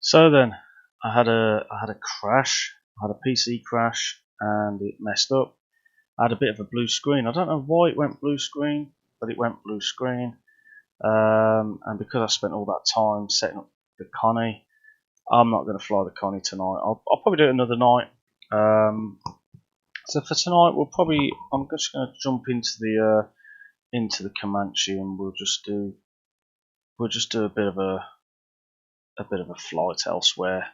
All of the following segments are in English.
So then, I had a crash. I had a PC crash, and it messed up. I had a bit of a blue screen. I don't know why it went blue screen, but it went blue screen. And because I spent all that time setting up the Connie, I'm not going to fly the Connie tonight. I'll probably do it another night. So for tonight, I'm just going to jump into the Comanche, and we'll just do a bit of a flight elsewhere.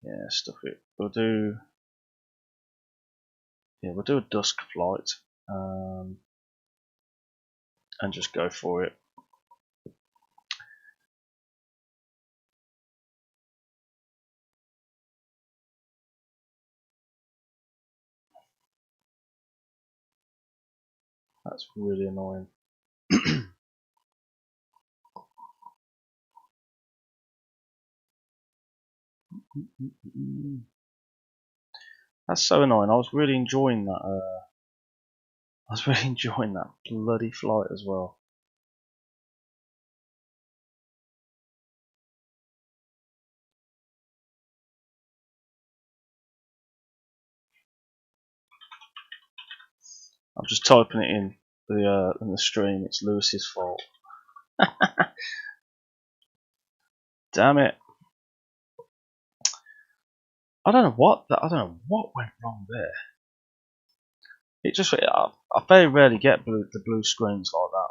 Yeah, stuff it. We'll do a dusk flight, and just go for it. That's really annoying. That's so annoying. I was really enjoying that. I was really enjoying that bloody flight as well. I'm just typing it in the stream. It's Lewis's fault. Damn it! I don't know what went wrong there. It just I very rarely get the blue screens like that.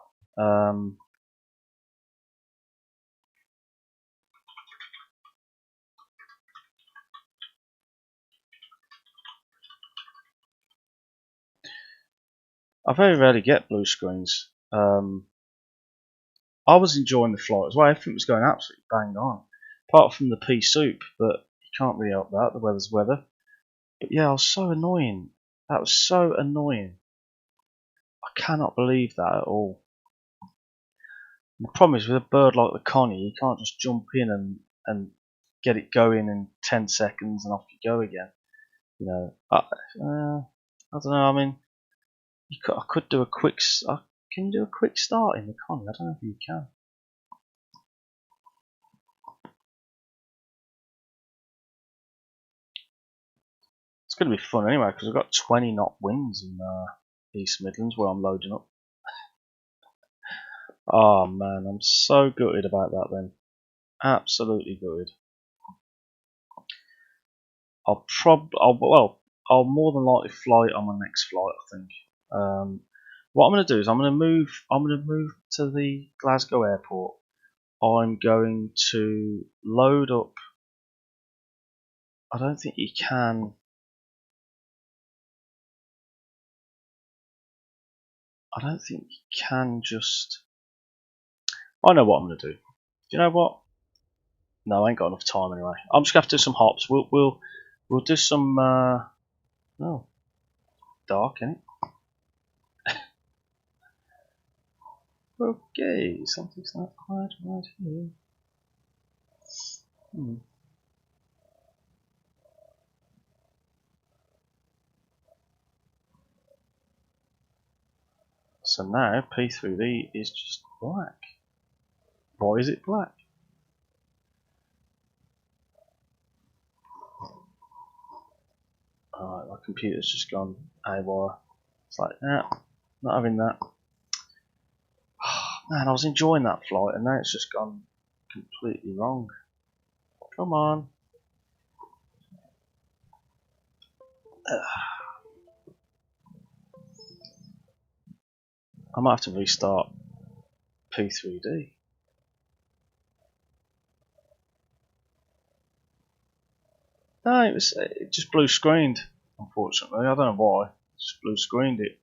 I very rarely get blue screens. I was enjoying the flight as well. Everything was going absolutely bang on, apart from the pea soup. But you can't really help that. The weather's weather. But yeah, I was so annoying. That was so annoying. I cannot believe that at all. And the problem is with a bird like the Connie, you can't just jump in and get it going in 10 seconds and off you go again. You know, I don't know. I mean, I could do a quick. Can you do a quick start in the Connie? I don't know if you can. It's going to be fun anyway because I've got 20 knot winds in East Midlands where I'm loading up. Oh man, I'm so gutted about that then. Absolutely gutted. I'll more than likely fly it on my next flight, I think. What I'm going to do is I'm going to move to the Glasgow airport. I'm going to load up. I don't think you can. I don't think you can just. I know what I'm going to do. Do you know what? No, I ain't got enough time anyway. I'm just going to have to do some hops. We'll do some. Oh, dark, ain't it? Okay, something's not quite right here. So now P3D is just black. Why is it black? Alright, my computer's just gone AWOL. It's like, nah, not having that. Man, I was enjoying that flight and now it's just gone completely wrong. Come on. I might have to restart P3D. No, it just blue screened, unfortunately. I don't know why. It just blue screened it.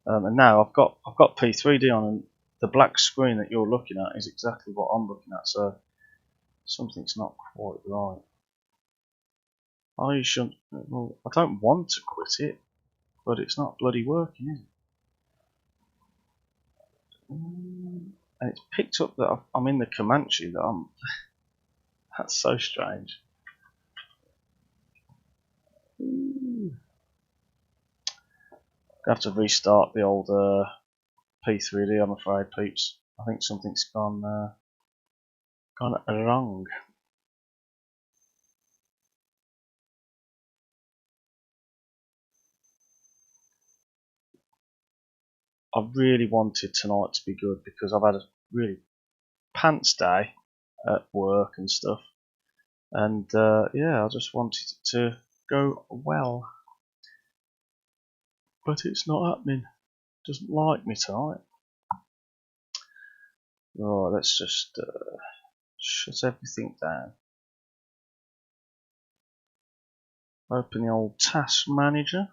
And now I've got P3D on, and the black screen that you're looking at is exactly what I'm looking at. So something's not quite right. I shouldn't. Well, I don't want to quit it, but it's not bloody working, is it? And it's picked up that I'm in the Comanche. That's so strange. I have to restart the old P3D. I'm afraid, peeps. I think something's gone gone wrong. I really wanted tonight to be good because I've had a really pants day at work and stuff, and yeah, I just wanted it to go well, but it's not happening. It doesn't like me tonight. Right, let's just shut everything down. Open the old task manager.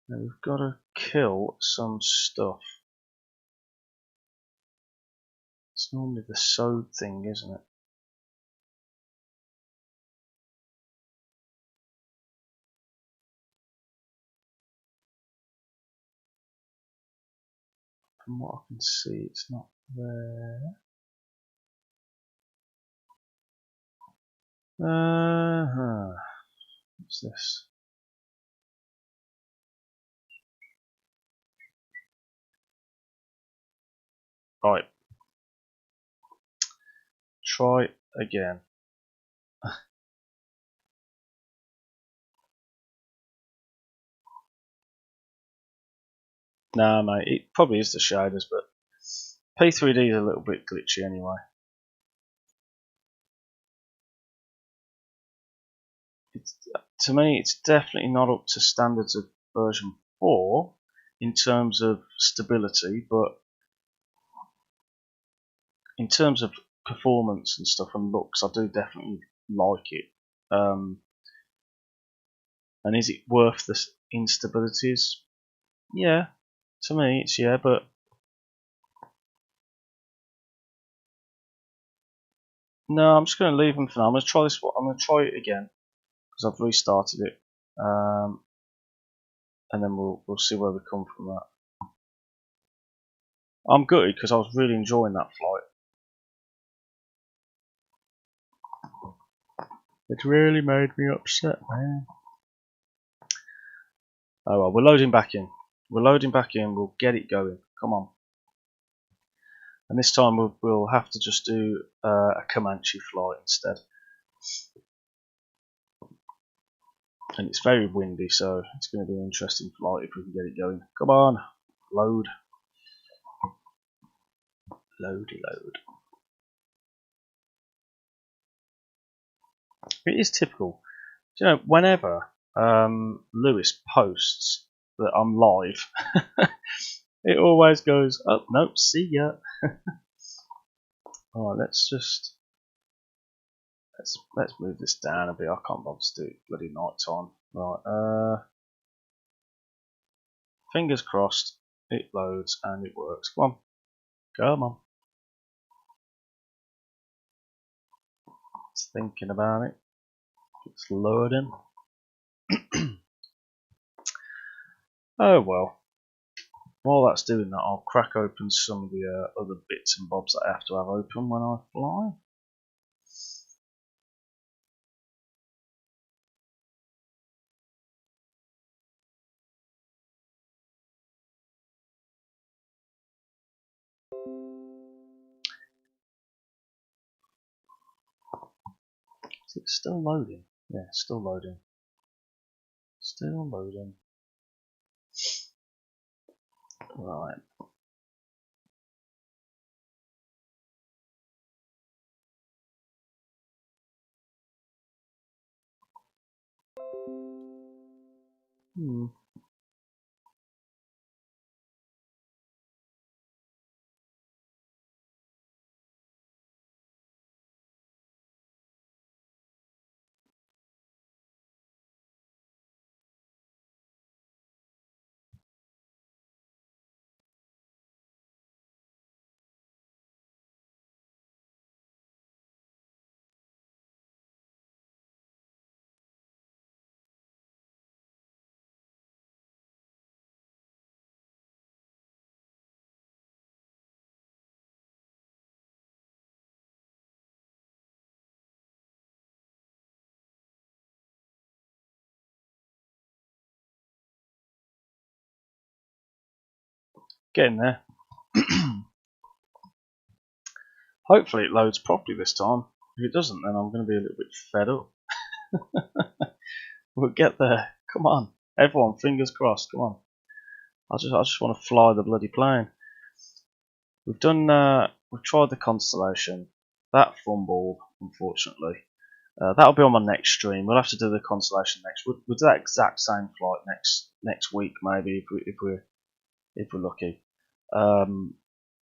Now we've got to kill some stuff. It's normally the sewed thing, isn't it? From what I can see, it's not there. What's this? Right. Try again. Nah, mate, it probably is the shaders, but P3D is a little bit glitchy anyway. To me, it's definitely not up to standards of version 4 in terms of stability, but in terms of performance and stuff and looks, I do definitely like it. And is it worth the instabilities? Yeah, to me it's yeah, but no, I'm just going to leave them for now. I'm going to try this one. I'm going to try it again because I've restarted it, and then we'll see where we come from that. I'm gutted because I was really enjoying that flight. It really made me upset, man. Oh well, we're loading back in. We're loading back in. We'll get it going. Come on. And this time we'll have to just do a Comanche flight instead. And it's very windy, so it's going to be an interesting flight if we can get it going. Come on, load. Loady load. It is typical. You know, whenever Lewis posts that I'm live, it always goes, oh, no, see ya. Alright, let's move this down a bit. I can't bother to do it bloody night time. Right, fingers crossed it loads and it works. Come on. It's thinking about it. It's loading. Oh well. While that's doing that, I'll crack open some of the other bits and bobs that I have to have open when I fly. Is it still loading? Yeah, still loading. Still loading. Right. Hmm. Getting there. Hopefully it loads properly this time. If it doesn't, then I'm going to be a little bit fed up. We'll get there. Come on, everyone, fingers crossed. Come on. I just want to fly the bloody plane. We've tried the Constellation. That fumbled, unfortunately. That'll be on my next stream. We'll have to do the Constellation next. We'll do that exact same flight next week, maybe if we're lucky.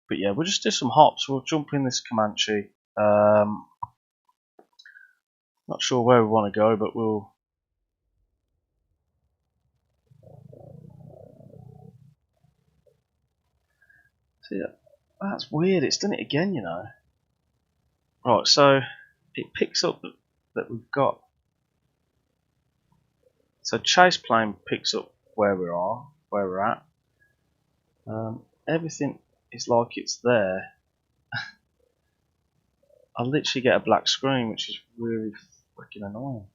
But yeah, we'll just do some hops. We'll jump in this Comanche. Not sure where we want to go, but we'll. See, that's weird. It's done it again, you know. Right, so it picks up that we've got. So chase plane picks up where we're at. Everything is like it's there. I literally get a black screen, which is really freaking annoying.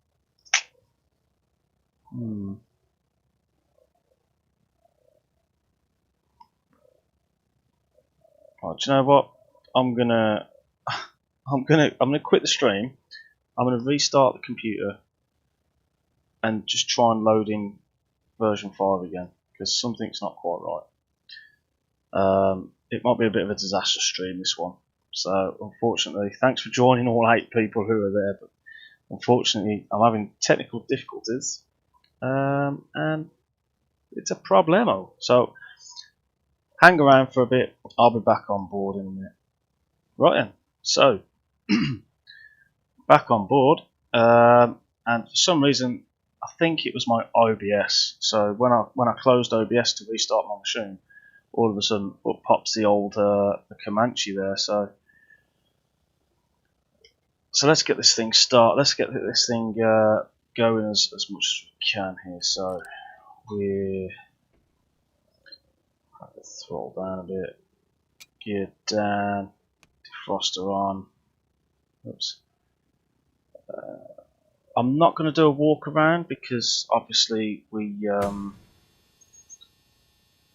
Right, do you know what? I'm gonna quit the stream. I'm gonna restart the computer and just try and load in version 5 again, because something's not quite right. It might be a bit of a disaster stream, this one. So unfortunately, thanks for joining all 8 people who are there, but unfortunately I'm having technical difficulties, and it's a problemo. So hang around for a bit, I'll be back on board in a minute. Right then, so back on board, and for some reason I think it was my OBS. So when I closed OBS to restart my machine, all of a sudden up pops the old the Comanche there. So let's get this thing Let's get this thing going as much as we can here. So we're throttle down a bit, gear down, defroster on. Oops. I'm not going to do a walk around because obviously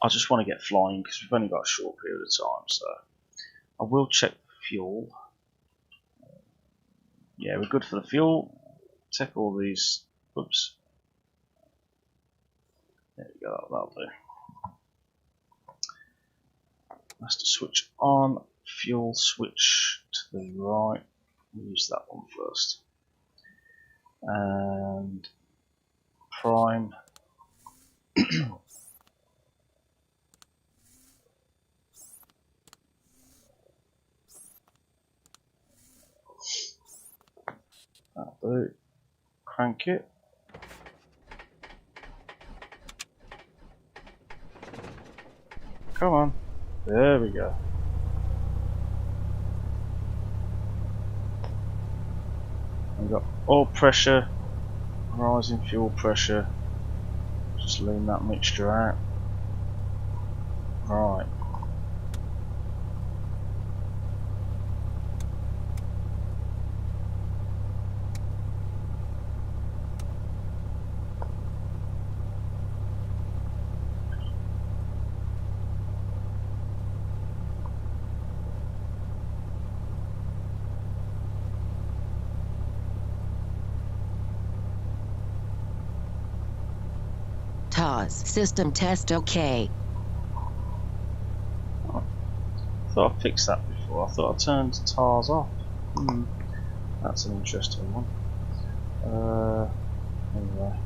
I just want to get flying because we've only got a short period of time. So I will check the fuel. Yeah, we're good for the fuel. Check all these. Oops. There we go. That'll do. Master switch on. Fuel switch to the right. We'll use that one first. And prime. That'll do. Crank it. Come on. There we go. We've got oil pressure, rising fuel pressure. Just lean that mixture out. Right. System test OK. I thought I fixed that before. I thought I turned TARS off. That's an interesting one. Anyway.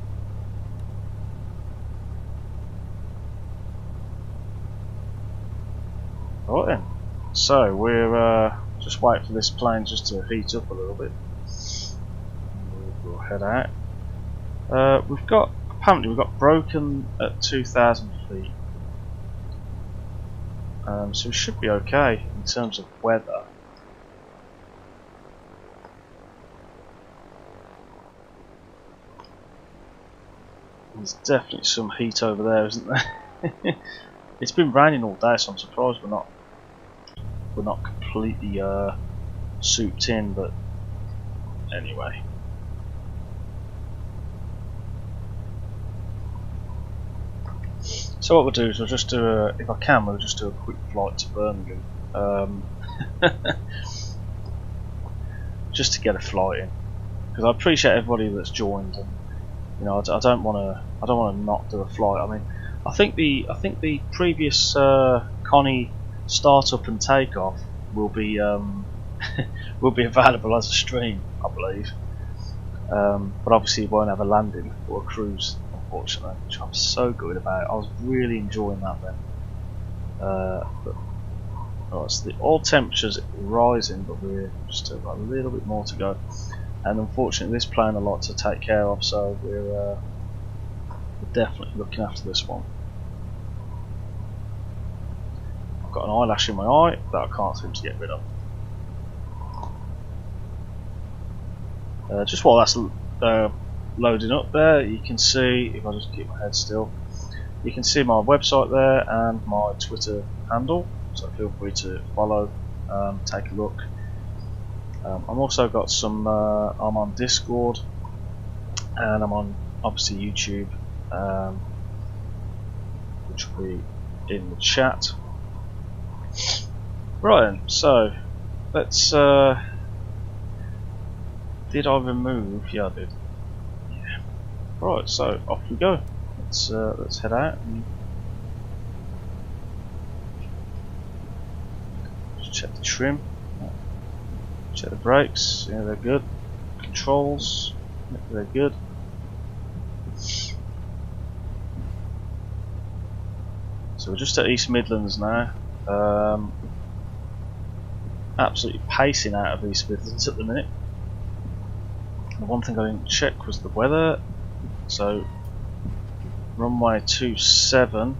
Right then. So we're just waiting for this plane just to heat up a little bit. We'll head out. Apparently we've got broken at 2,000 feet, so we should be okay in terms of weather. There's definitely some heat over there, isn't there? It's been raining all day, so I'm surprised we're not completely souped in, but anyway. So what we'll do is we'll just do if I can, we'll just do a quick flight to Birmingham. just to get a flight in, because I appreciate everybody that's joined, and you know, I don't want to not do a flight. I mean, I think the previous Connie startup and takeoff will be will be available as a stream, I believe. But obviously it won't have a landing or a cruise, unfortunately, which I'm so good about. I was really enjoying that then. Right, so the oil temperature's rising, but we're still got a little bit more to go. And unfortunately this plane a lot to take care of, so we're definitely looking after this one. I've got an eyelash in my eye that I can't seem to get rid of. Just while that's loading up there, you can see, if I just keep my head still, you can see my website there and my Twitter handle, so feel free to follow, take a look. I've also got some, I'm on Discord, and I'm on obviously YouTube, which will be in the chat. Right then, so let's did I remove? Yeah, I did. Yeah. Right, so off we go. Let's head out and just check the trim, check the brakes. Yeah, they're good. Controls, yeah, they're good. So we're just at East Midlands now. Absolutely pacing out of East Midlands at the minute. The one thing I didn't check was the weather. So runway 27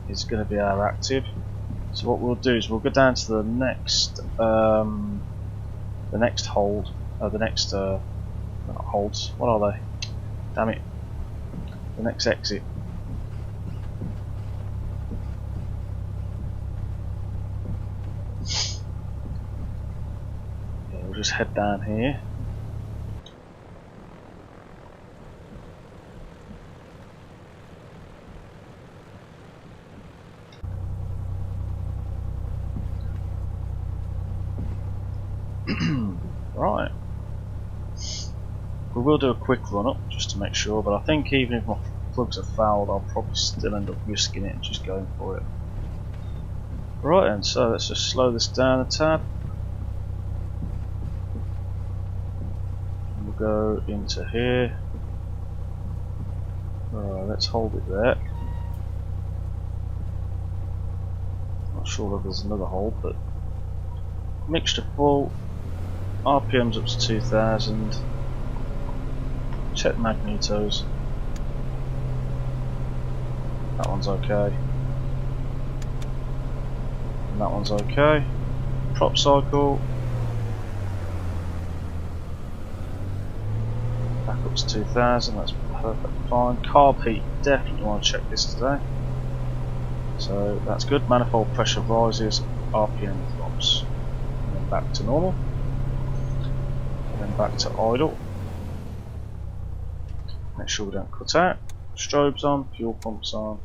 is going to be our active. So what we'll do is we'll go down to the next hold, the next not holds. What are they? Damn it! The next exit. Yeah, we'll just head down here. Right, we will do a quick run up just to make sure, but I think even if my plugs are fouled, I'll probably still end up risking it and just going for it. Right, and so let's just slow this down a tad. We'll go into here. Alright, let's hold it there. Not sure if there's another hold, but mixture full. RPM's up to 2000. Check magnetos. That one's okay. And that one's okay. Prop cycle. Back up to 2000, that's perfectly fine. Carb heat, definitely want to check this today. So that's good. Manifold pressure rises, RPM drops. And then back to normal. And then back to idle. Make sure we don't cut out. Strobes on, fuel pumps on,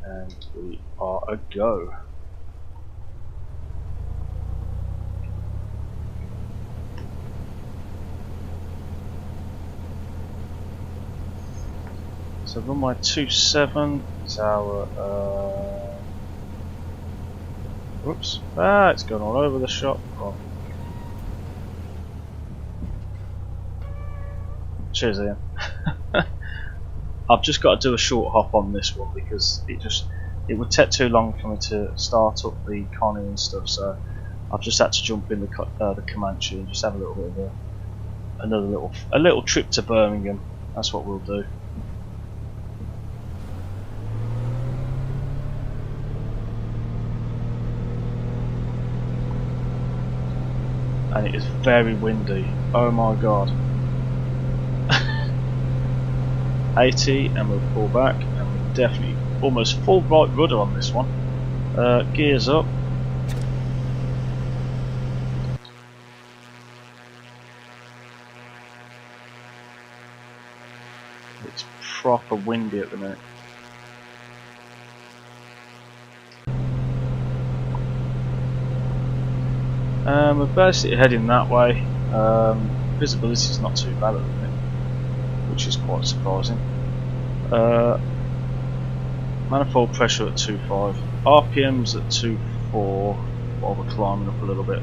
and we are a go. So runway 27 is our whoops, it's gone all over the shop. Oh. Cheers, Ian. I've just got to do a short hop on this one because it would take too long for me to start up the Connie and stuff, so I've just had to jump in the Comanche and just have a little bit of a little trip to Birmingham. That's what we'll do. And it is very windy. Oh my god. 80, and we'll pull back, and we're definitely almost full right rudder on this one. Gears up. It's proper windy at the minute. We're basically heading that way. Visibility is not too bad at the minute, which is quite surprising. Manifold pressure at 2.5, RPMs at 2.4 while we're climbing up a little bit.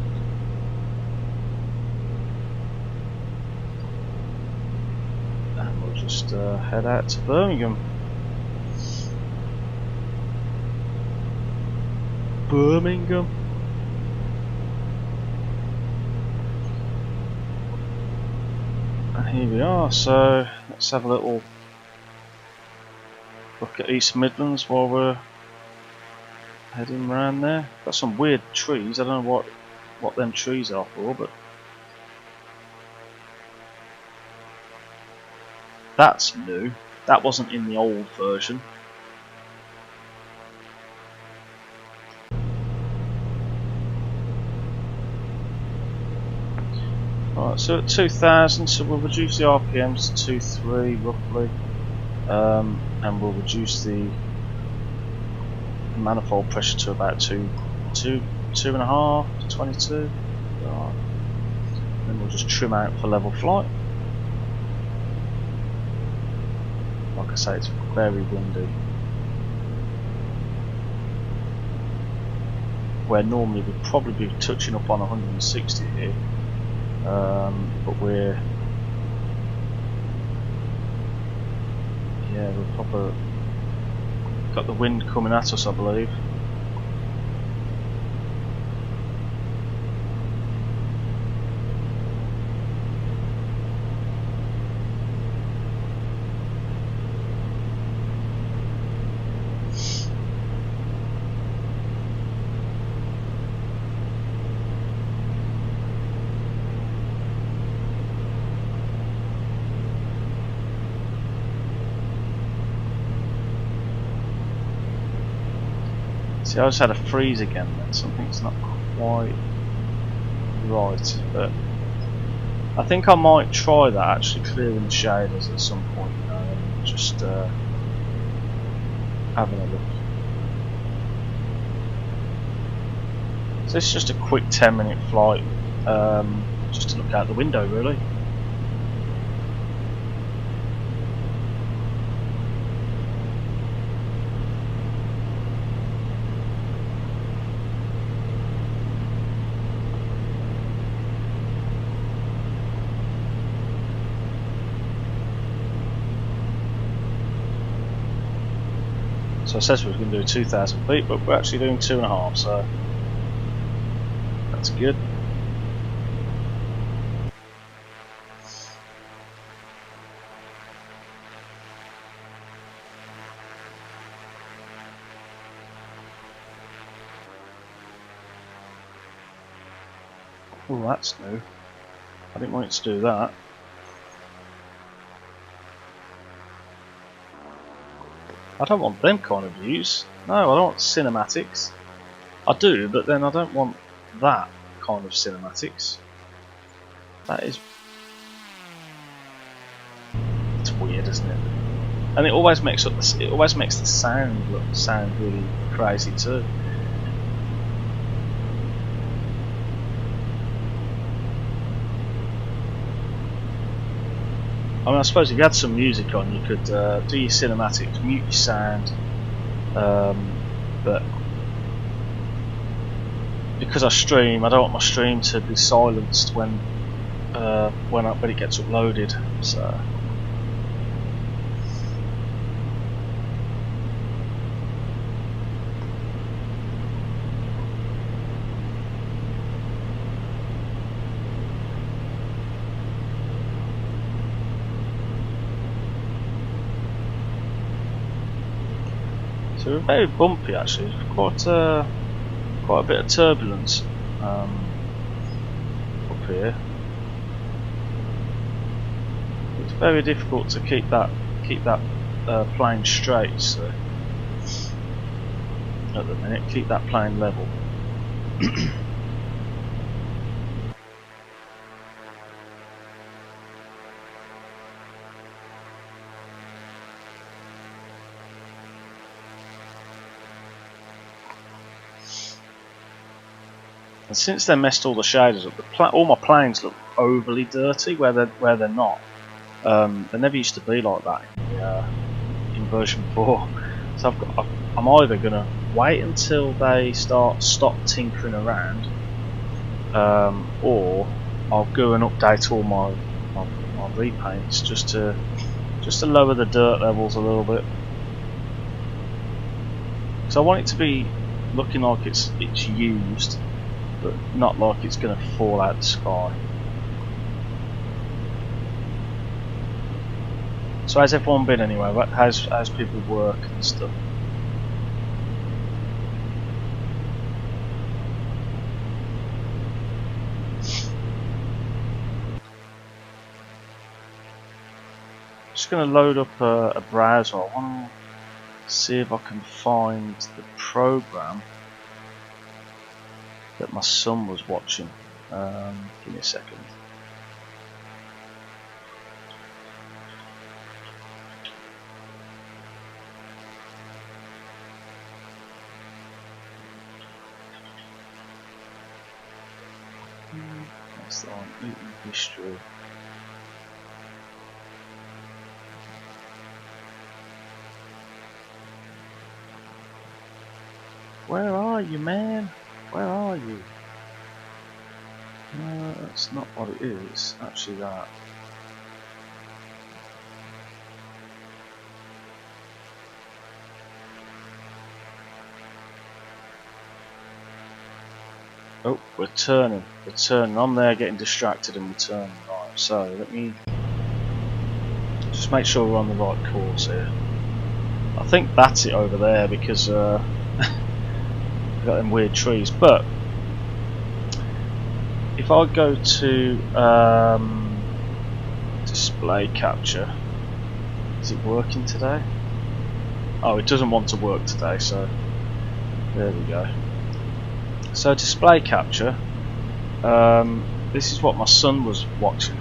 And we'll just head out to Birmingham. And here we are, so let's have a little look at East Midlands while we're heading around there. Got some weird trees, I don't know what them trees are for, but that's new. That wasn't in the old version. Right, so at 2000, so we'll reduce the RPMs to 2.3 roughly, and we'll reduce the manifold pressure to about 2.5 to 22. Right. Then we'll just trim out for level flight. Like I say, it's very windy. Where normally we'd probably be touching up on 160 here. But we're probably got the wind coming at us, I believe. See, I just had a freeze again then, something's not quite right, but I think I might try that, actually clearing the shaders at some point, just having a look. So this is just a quick 10-minute flight, just to look out the window really. So I said we were going to do 2,000 feet, but we're actually doing 2.5, so that's good. Oh, that's new. I didn't want it to do that. I don't want them kind of views. No, I don't want cinematics. I do, but then I don't want that kind of cinematics. That is... it's weird, isn't it? And it always makes the sound really crazy too. I mean, I suppose if you had some music on, you could do your cinematics, mute your sound, but because I stream, I don't want my stream to be silenced when it gets uploaded. So we're very bumpy actually, quite a bit of turbulence up here. It's very difficult to keep that plane straight, so at the minute, keep that plane level. And since they messed all the shaders up, all my planes look overly dirty where they're not. They never used to be like that in version 4. So I'm either gonna wait until they stop tinkering around, or I'll go and update all my repaints just to lower the dirt levels a little bit. So I want it to be looking like it's used, but not like it's going to fall out the sky. So how's everyone been anyway? How's people work and stuff? Just going to load up a browser. I want to see if I can find the program that my son was watching. Give me a second. That's the one, eating history. Where are you, man? Where are you? No, that's not what it is. Actually, that. Oh, we're turning. I'm there getting distracted and we're turning. Right, so let me just make sure we're on the right course here. I think that's it over there because we've got them weird trees. But if I go to display capture, is it working today? Oh, it doesn't want to work today, so there we go. So display capture, this is what my son was watching,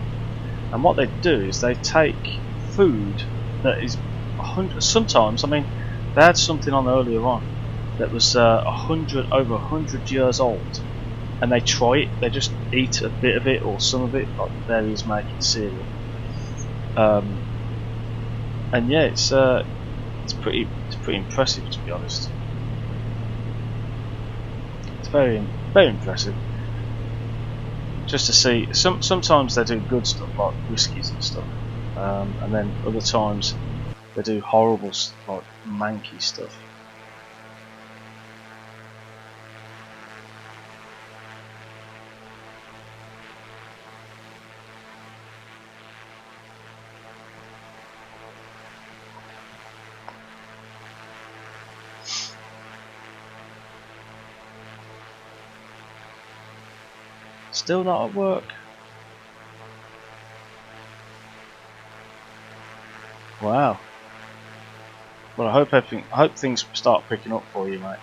and what they do is they take food that is 100. Sometimes, I mean, they had something on earlier on that was over 100 years old, and they try it. They just eat a bit of it or some of it, like there he is making cereal. And yeah, it's pretty impressive, to be honest. Very impressive. Just to see, sometimes they do good stuff like whiskies and stuff, and then other times they do horrible like manky stuff. Still not at work. Wow. Well, I hope things start picking up for you, mate.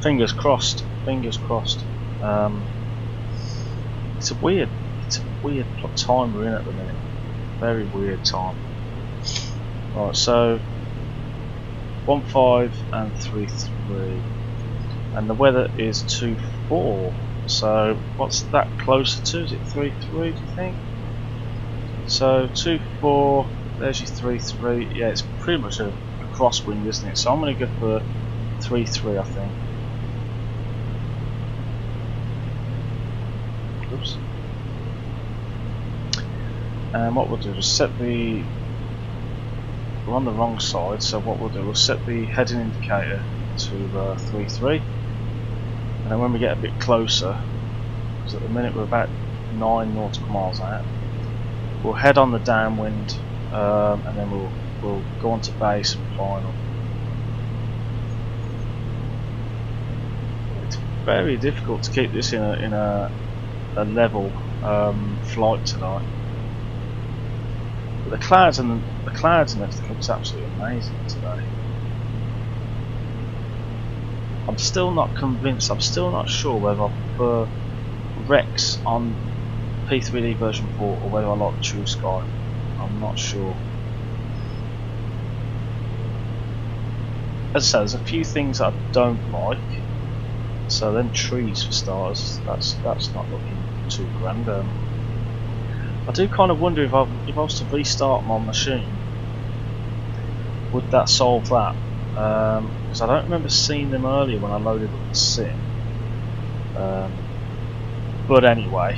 Fingers crossed. Fingers crossed. It's a weird time we're in at the minute. Very weird time. Right, so 1.5 and 3.3. And the weather is 2.4, so what's that closer to? Is it 3.3, do you think? So 2.4, there's your 3.3. Yeah, it's pretty much a crosswind, isn't it? So I'm going to go for 3.3, I think. Oops. And what we'll do is set the... We're on the wrong side, so what we'll do, we'll set the heading indicator to 3.3. And then when we get a bit closer, because at the minute we're about 9 nautical miles out, we'll head on the downwind, and then we'll go on to base and final. It's very difficult to keep this in a level flight tonight. But the clouds and everything looks absolutely amazing today. I'm still not convinced, I'm still not sure whether I prefer Rex on P3D version 4 or whether I like True Sky. I'm not sure. As I say, there's a few things I don't like, So then trees for starters, that's not looking too grand. I do kind of wonder if I was to restart my machine, would that solve that? Because I don't remember seeing them earlier when I loaded up the sim. But anyway.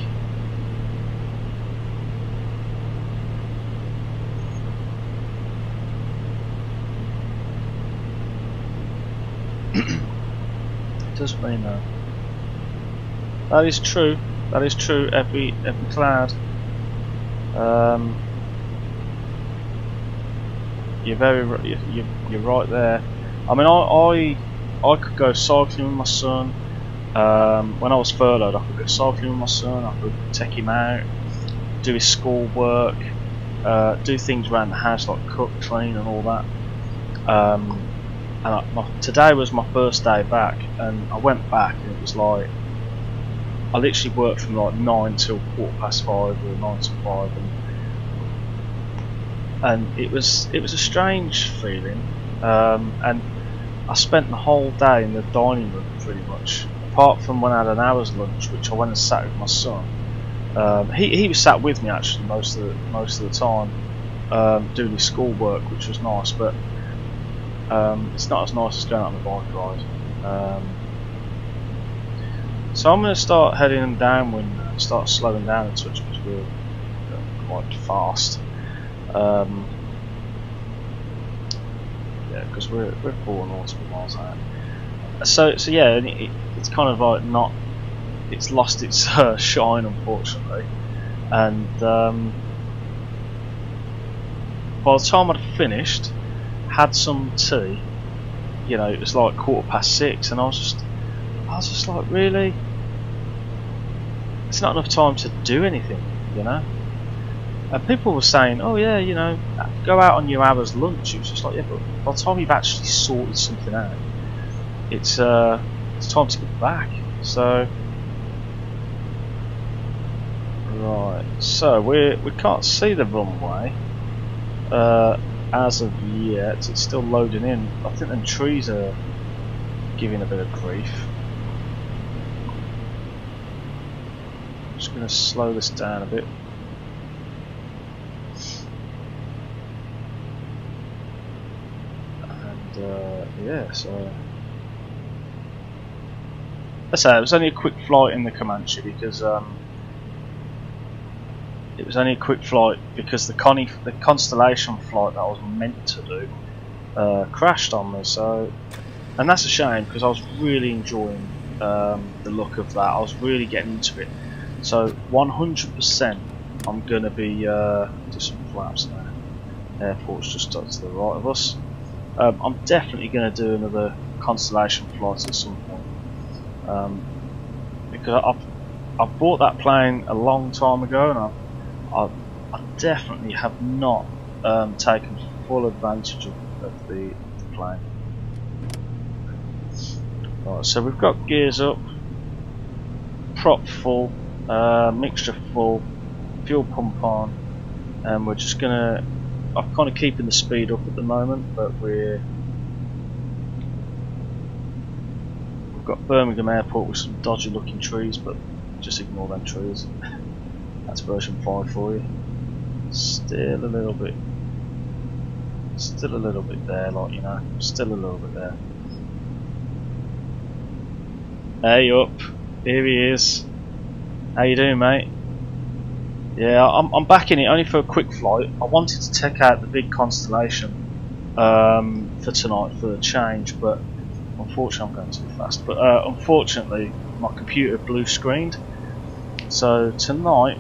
It does mean that. That is true. That is true. Every cloud. You're right there. I mean, I could go cycling with my son. When I was furloughed, I could go cycling with my son. I could take him out, do his schoolwork, do things around the house like cook, clean, and all that. Today was my first day back, and I went back, and it was like I literally worked from like 9 till 5:15 or 9 till 5, and it was a strange feeling. And I spent the whole day in the dining room pretty much, apart from when I had an hour's lunch, which I went and sat with my son. He was sat with me actually most of the time, doing his schoolwork, which was nice, but it's not as nice as going on a bike ride. So I'm going to start heading downwind and start slowing down a touch because we're quite fast. Yeah, because we're 4 nautical miles out. So yeah, it's kind of like not. It's lost its shine, unfortunately. And by the time I'd finished, had some tea, you know, it was like 6:15, and I was just like, really? It's not enough time to do anything, you know. And people were saying, oh yeah, you know, go out on your hour's lunch. It was just like, yeah, but by the time you've actually sorted something out, it's time to get back. So right, so we can't see the runway as of yet. It's still loading in. I think the trees are giving a bit of grief. I'm just going to slow this down a bit. Yeah, so let's say it was only a quick flight in the Comanche because the Connie, the Constellation flight that I was meant to do crashed on me. So, and that's a shame because I was really enjoying the look of that. I was really getting into it. So 100% I'm gonna be do some flaps now. Airport's just up to the right of us. I'm definitely going to do another Constellation flight at some point, because I've bought that plane a long time ago, and I definitely have not taken full advantage of the plane. Right, so we've got gears up, prop full, mixture full, fuel pump on, and we're just going to. I'm kind of keeping the speed up at the moment, but we've got Birmingham Airport with some dodgy looking trees, but just ignore them trees. That's version 5 for you. Still a little bit there, like, you know, still a little bit there. Hey up, here he is. How you doing, mate? Yeah, I'm back in it only for a quick flight. I wanted to take out the big Constellation for tonight for a change, but unfortunately I'm going too fast. But unfortunately my computer blue screened. So tonight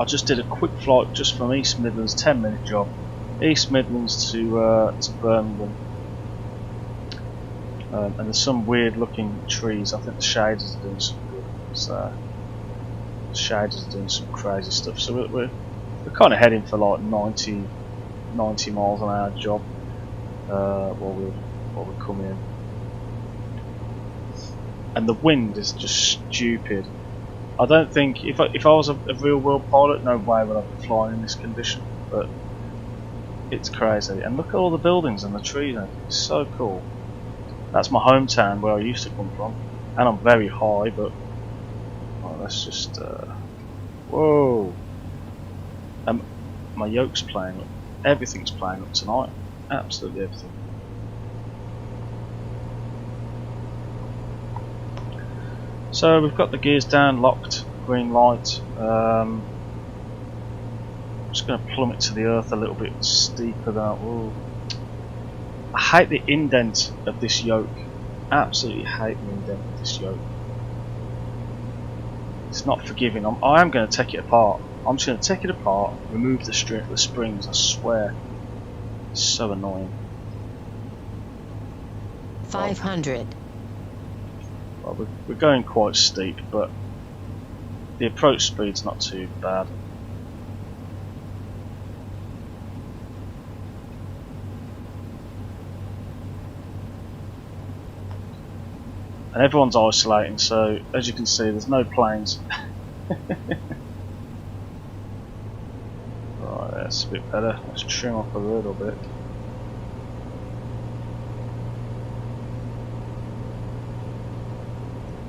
I just did a quick flight just from East Midlands, 10-minute job, East Midlands to Birmingham. And there's some weird looking trees. I think the shaders are doing some good. So shaders are doing some crazy stuff, so we're kind of heading for like 90 miles an hour job while we're coming in, and the wind is just stupid. I don't think if I was a real world pilot, no way would I be flying in this condition, but it's crazy. And look at all the buildings and the trees, it's so cool. That's my hometown where I used to come from. and I'm very high, but well, let's just whoa. My yoke's playing up. Everything's playing up tonight. Absolutely everything. So we've got the gears down, locked, green light. I'm just going to plummet to the earth a little bit steeper than. Whoa. I hate the indent of this yoke. Absolutely hate the indent of this yoke. It's not forgiving. I am going to take it apart. I'm just going to take it apart, remove the springs. I swear, it's so annoying. 500. Well, we're going quite steep, but the approach speed's not too bad. And everyone's isolating, so as you can see, there's no planes. Right, that's a bit better. Let's trim up a little bit.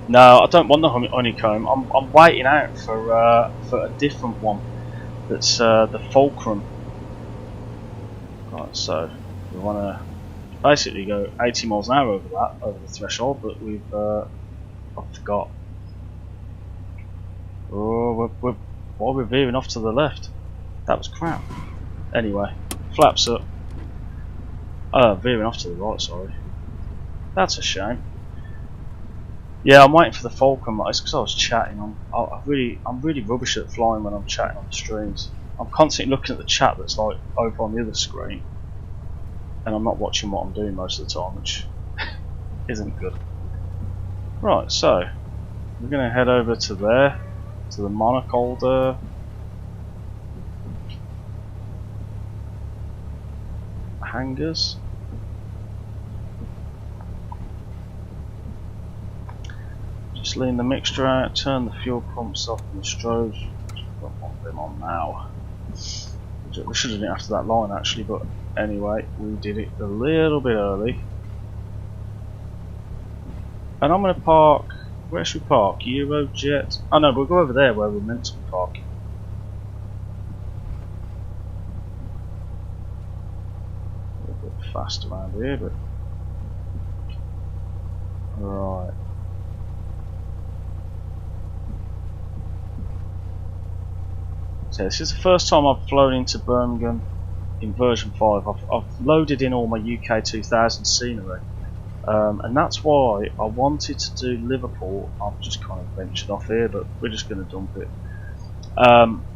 No, I don't want the honeycomb. I'm waiting out for a different one. That's the fulcrum. Right, so we want to basically go 80 miles an hour over the threshold, but I forgot. Oh, we're veering off to the left. That was crap. Anyway, flaps up. Veering off to the right. Sorry. That's a shame. Yeah, I'm waiting for the fulcrum. It's because I was chatting. I'm really rubbish at flying when I'm chatting on the streams. I'm constantly looking at the chat that's like over on the other screen, and I'm not watching what I'm doing most of the time, which isn't good. Right, so we're going to head over to there, to the monocold hangars. Just lean the mixture out, turn the fuel pumps off and the strobes. Don't want them on now. We should have done it after that line actually, but anyway, we did it a little bit early. And I'm going to park. Where should we park? Eurojet? Oh no, we'll go over there where we're meant to be parking. A little bit fast around here, but. Right. So this is the first time I've flown into Birmingham in version 5. I've loaded in all my UK 2000 scenery, and that's why I wanted to do Liverpool. I've just kind of ventured off here, but we're just going to dump it.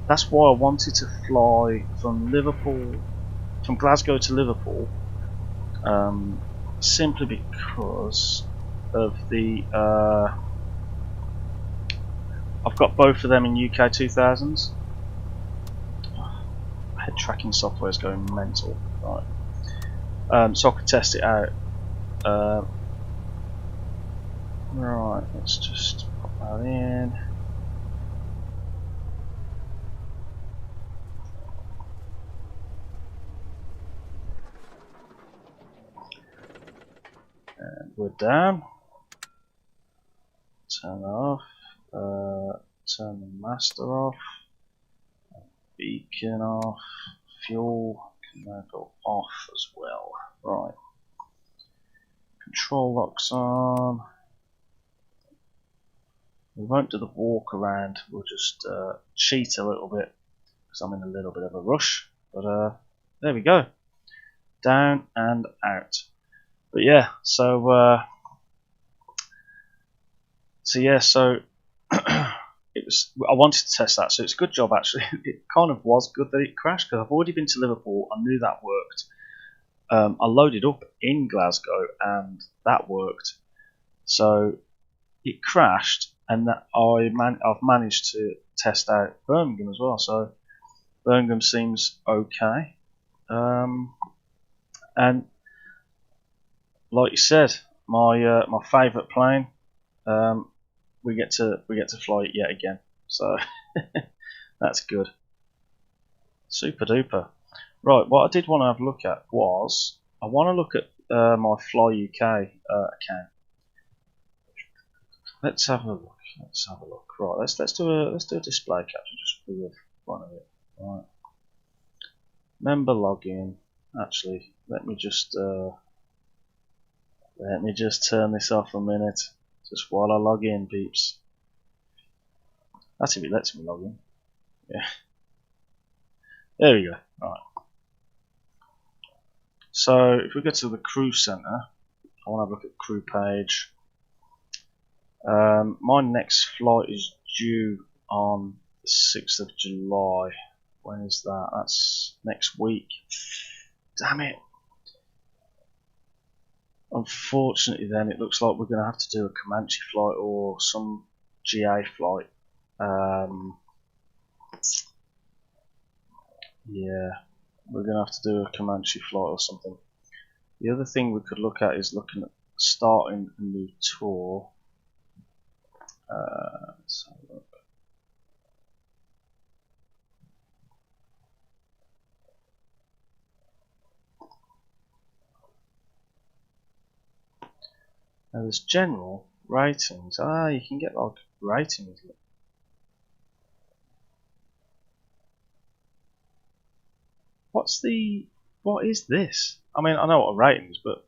That's why I wanted to fly from Glasgow to Liverpool, simply because of the I've got both of them in UK 2000s. Head tracking software is going mental, right? So I could test it out. Right, let's just pop that in. And we're down. Turn off. Turn the master off. Beacon off. Fuel can now go off as well. Right. Control locks on. We won't do the walk around. We'll just cheat a little bit because I'm in a little bit of a rush. But there we go. Down and out. But yeah, so it was. I wanted to test that, so it's a good job actually. It kind of was good that it crashed because I've already been to Liverpool. I knew that worked. I loaded up in Glasgow and that worked. So it crashed, and that I've managed to test out Birmingham as well. So Birmingham seems okay. And like you said, my favourite plane. We get to fly it yet again, so that's good. Super duper. Right, what I did want to have a look at was I want to look at my Fly UK account. Let's have a look. Let's have a look. Right, let's do a display capture just for the fun of it. Right. Member login. Actually, let me just turn this off a minute, just while I log in, peeps. That's if it lets me log in. Yeah. There we go. Right. So if we go to the crew center, I want to have a look at crew page. My next flight is due on the 6th of July. When is that? That's next week. Damn it. Unfortunately then, it looks like we're going to have to do a Comanche flight or some GA flight. Yeah, we're going to have to do a Comanche flight or something. The other thing we could look at is looking at starting a new tour. Let's have a look. Now there's general ratings. You can get like ratings. What is this? I mean, I know what a rating is, but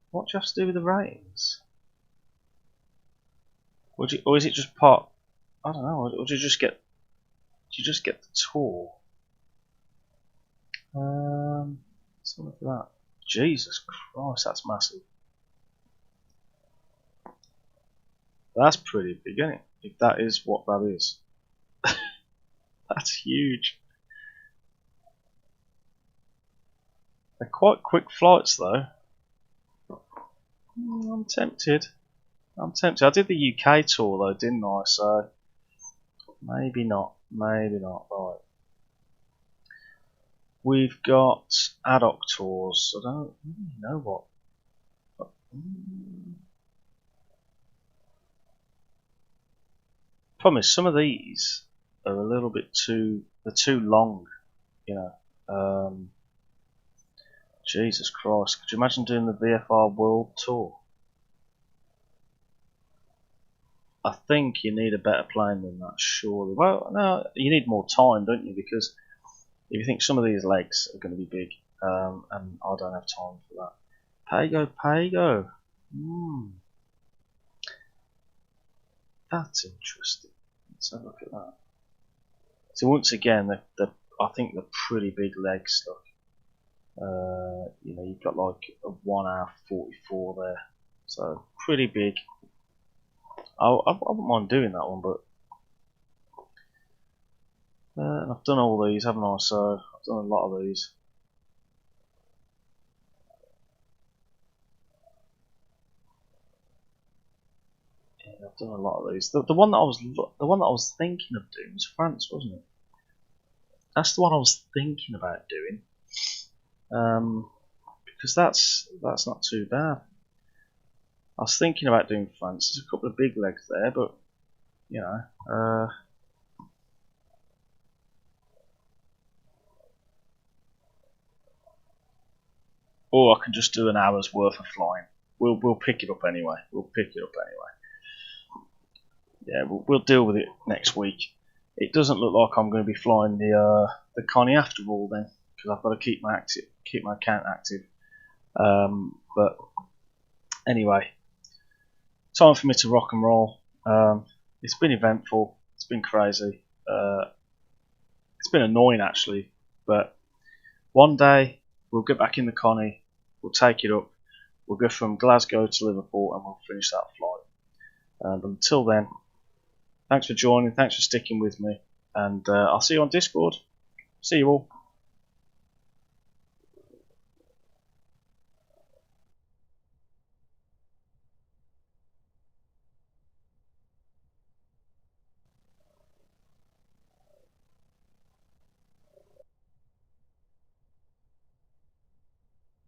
what do you have to do with the ratings? Or is it just part? I don't know. Or do you just get the tour? Let's look at that. Jesus Christ, that's massive. That's pretty big, isn't it? If that is what that is. That's huge. They're quite quick flights though. I'm tempted. I did the UK tour though, didn't I? So maybe not. Maybe not. Right. We've got ad hoc tours. I don't really know what. Problem is, some of these are a little bit too long, you know. Jesus Christ, could you imagine doing the VFR World Tour? I think you need a better plane than that, surely. Well, no, you need more time, don't you? Because if you think some of these legs are going to be big, and I don't have time for that. Pago. That's interesting. Let's have a look at that. So once again, I think they're pretty big legs. Look, you know, you've got like a 1 hour 44 there, so pretty big. I wouldn't mind doing that one, but and I've done all these, haven't I? So I've done a lot of these. Yeah, I've done a lot of these. The one that I was thinking of doing was France, wasn't it? That's the one I was thinking about doing. Because that's not too bad. I was thinking about doing France. There's a couple of big legs there, but you know, or I can just do an hour's worth of flying. We'll pick it up anyway. Yeah, we'll deal with it next week. It doesn't look like I'm going to be flying the Connie after all then, because I've got to keep my account active. But anyway, time for me to rock and roll. It's been eventful. It's been crazy. It's been annoying actually, but one day we'll get back in the Connie. We'll take it up. We'll go from Glasgow to Liverpool and we'll finish that flight. But until then, thanks for joining. Thanks for sticking with me, and I'll see you on Discord. See you all.